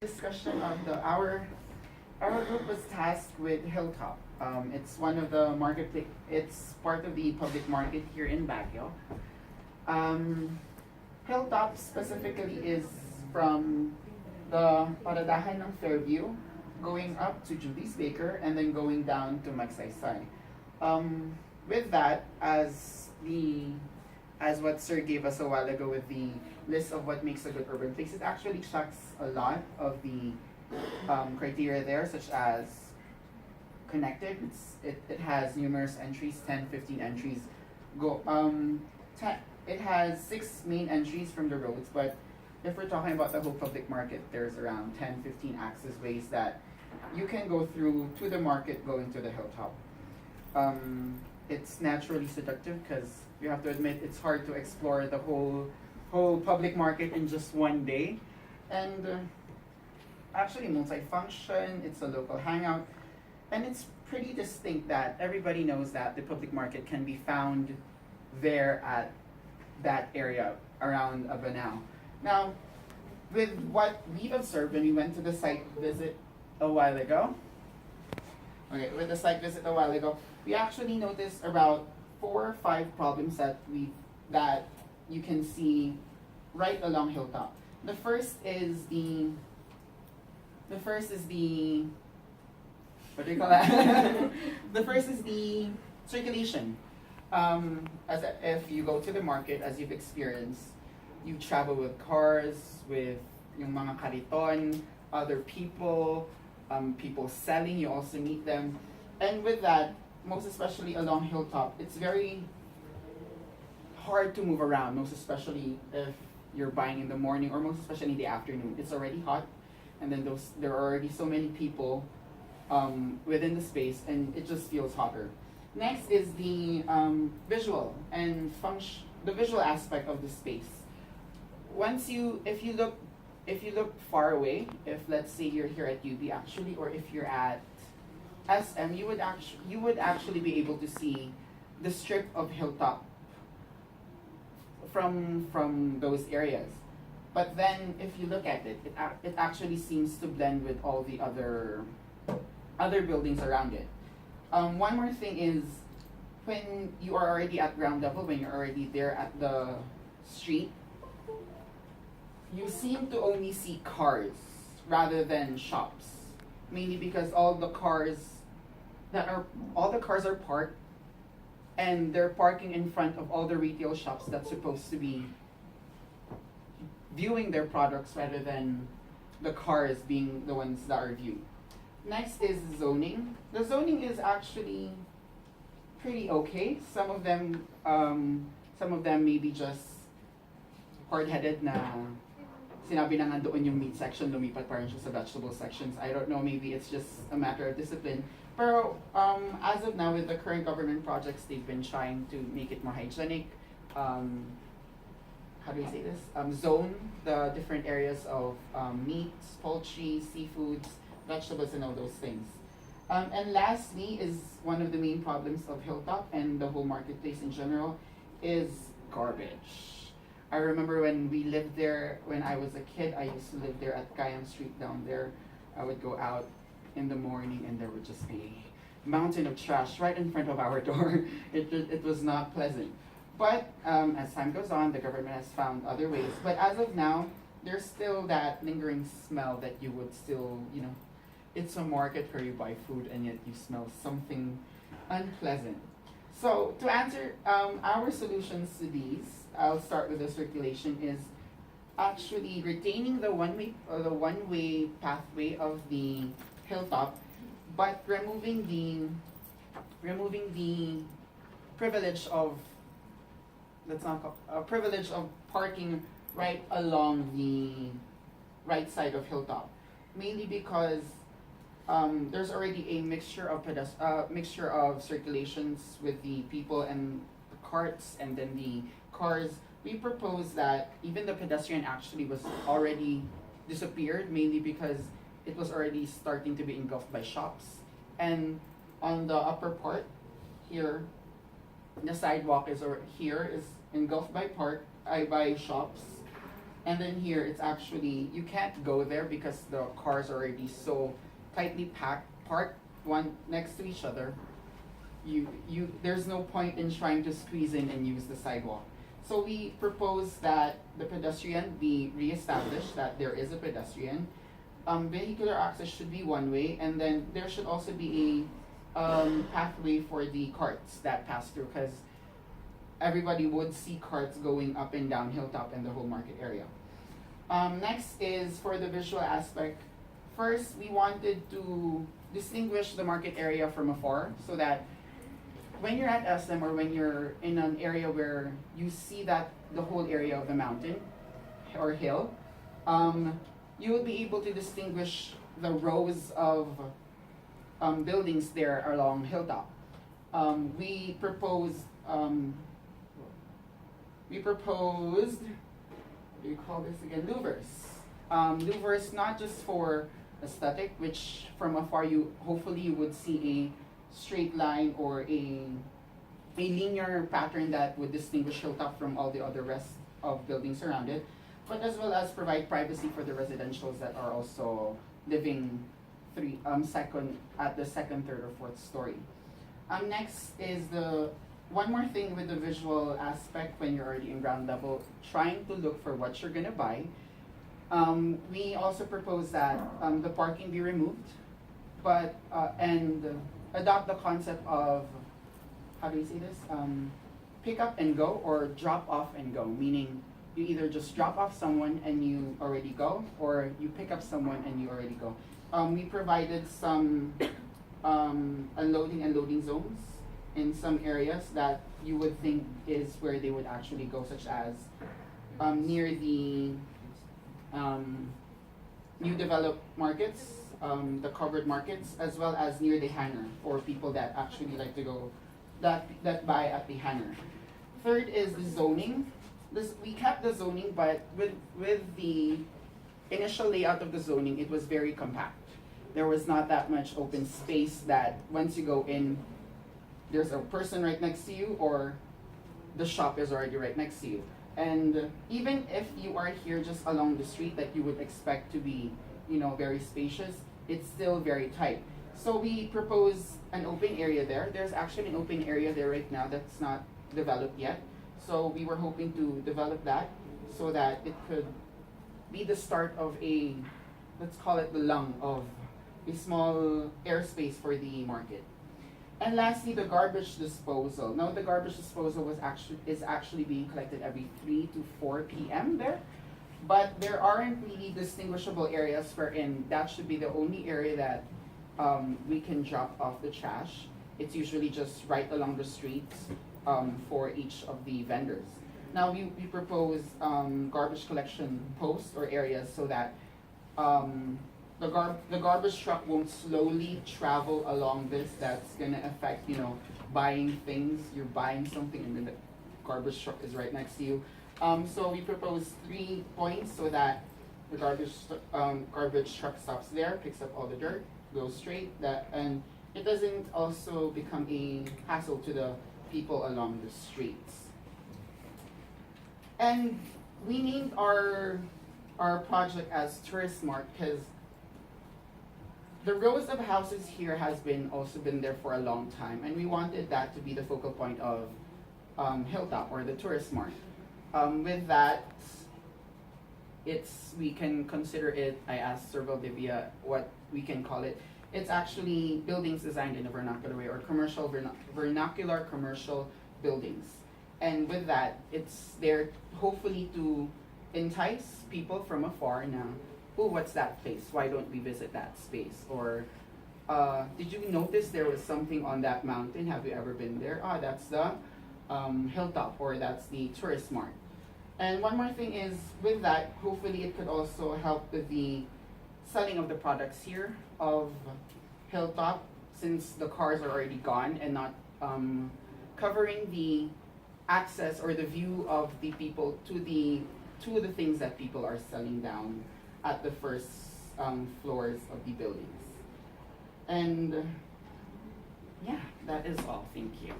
discussion of the our group was tasked with Hilltop. It's one of the market. It's part of the public market here in Baguio. Um, Hilltop specifically is from the Paradahan ng Fairview, going up to Judy's Baker, and then going down to Magsaysay. With that, as what Sir gave us a while ago with the list of what makes a good urban place, it actually checks a lot of the criteria there, such as connected. It has numerous entries, 10, 15 entries. Go it has 6 main entries from the roads, but if we're talking about the whole public market, there's around 10, 15 access ways that you can go through to the market going to the hilltop. It's naturally seductive because you have to admit it's hard to explore the whole public market in just one day, and actually multifunction. It's a local hangout, and it's pretty distinct that everybody knows that the public market can be found there at that area around Abanao. Now, with what we've observed when we went to the site visit a while ago, with the site visit a while ago, we actually noticed about 4 or 5 problems that you can see right along Hilltop. The first is the what do you call that? The first is the circulation. If you go to the market, as you've experienced, you travel with cars, with yung mga kariton, other people, people selling, you also meet them. And with that, most especially along Hilltop, it's very hard to move around, most especially if you're buying in the morning or most especially in the afternoon. It's already hot, and then there are already so many people within the space, and it just feels hotter. Next is the visual and function, the visual aspect of the space. If you look far away, if let's say you're here at UB actually, or if you're at SM, you would actually be able to see the strip of Hilltop from those areas. But then if you look at it, it actually seems to blend with all the other buildings around it. One more thing is, when you are already at ground level, when you're already there at the street, you seem to only see cars rather than shops. Mainly because all the cars are parked, and they're parking in front of all the retail shops that's supposed to be viewing their products rather than the cars being the ones that are viewed. Next is zoning. The zoning is actually pretty okay. Some of them maybe just hard-headed na sinabi na nga doon yung meat section, lumipat pa rin siya sa vegetable sections. I don't know, maybe it's just a matter of discipline. Pero as of now, with the current government projects, they've been trying to make it more hygienic. How do we say this? Zone the different areas of meats, poultry, seafoods, vegetables, and all those things. And lastly is one of the main problems of Hilltop and the whole marketplace in general is garbage. I remember when we lived there, when I was a kid, I used to live there at Kayam Street down there. I would go out in the morning and there would just be a mountain of trash right in front of our door. It was not pleasant. But as time goes on, the government has found other ways. But as of now, there's still that lingering smell that you would still, it's a market where you buy food and yet you smell something unpleasant. So to answer our solutions to these, I'll start with the circulation, is actually retaining the one-way pathway of the hilltop, but removing the privilege of privilege of parking right along the right side of hilltop, mainly because there's already a mixture of circulations with the people and the carts and then the cars. We propose that even the pedestrian actually was already disappeared, mainly because it was already starting to be engulfed by shops. And on the upper part here, the sidewalk is engulfed by shops, And then here, it's actually, you can't go there because the cars are already so tightly packed, parked one next to each other. There's no point in trying to squeeze in and use the sidewalk. So we propose that the pedestrian be reestablished, that there is a pedestrian. Vehicular access should be one way, and then there should also be a pathway for the carts that pass through, because everybody would see carts going up and down Hilltop and the whole market area. Next is for the visual aspect. First, we wanted to distinguish the market area from afar so that when you're at SM or when you're in an area where you see that the whole area of the mountain or hill, you will be able to distinguish the rows of buildings there along Hilltop. We proposed, what do you call this again? Louvers. Louvers not just for aesthetic, which from afar hopefully you would see a straight line or a linear pattern that would distinguish Hilltop from all the other rest of buildings around it, but as well as provide privacy for the residentials that are also living at the second, third, or fourth story. Next is the one more thing with the visual aspect when you're already in ground level, trying to look for what you're gonna buy. We also propose that the parking be removed, but and adopt the concept of, how do you say this? Pick up and go or drop off and go, meaning you either just drop off someone and you already go, or you pick up someone and you already go. We provided some unloading and loading zones in some areas that you would think is where they would actually go, such as near the new developed markets, the covered markets, as well as near the hangar for people that actually like to go, that buy at the hangar. Third is the zoning. We kept the zoning, but with the initial layout of the zoning, it was very compact. There was not that much open space that once you go in, there's a person right next to you or the shop is already right next to you. And even if you are here just along the street that you would expect to be, very spacious, it's still very tight. So we propose an open area there. There's actually an open area there right now that's not developed yet. So we were hoping to develop that so that it could be the start of let's call it the lung of a small airspace for the market. And lastly, the garbage disposal. Now, the garbage disposal is actually being collected every 3 to 4 p.m. there, but there aren't really distinguishable areas wherein that should be the only area that we can drop off the trash. It's usually just right along the streets for each of the vendors. Now, we propose garbage collection posts or areas so that the garbage truck won't slowly travel along this. That's gonna affect, buying things. You're buying something and then the garbage truck is right next to you. So we propose 3 points so that the garbage truck stops there, picks up all the dirt, goes straight, and it doesn't also become a hassle to the people along the streets. And we named our project as Tourist Mart because the rows of houses here has also been there for a long time, and we wanted that to be the focal point of Hilltop or the Tourist Mart. With that, we can consider it. I asked Sir Valdivia what we can call it. It's actually buildings designed in a vernacular way, or vernacular commercial buildings. And with that, it's there hopefully to entice people from afar now. Oh, what's that place? Why don't we visit that space? Or did you notice there was something on that mountain? Have you ever been there? That's the Hilltop, or that's the Tourist Mart. And one more thing is, with that, hopefully it could also help with the selling of the products here of Hilltop, since the cars are already gone and not covering the access or the view of the people to the things that people are selling down at the first floors of the buildings. And yeah, that is all. Thank you.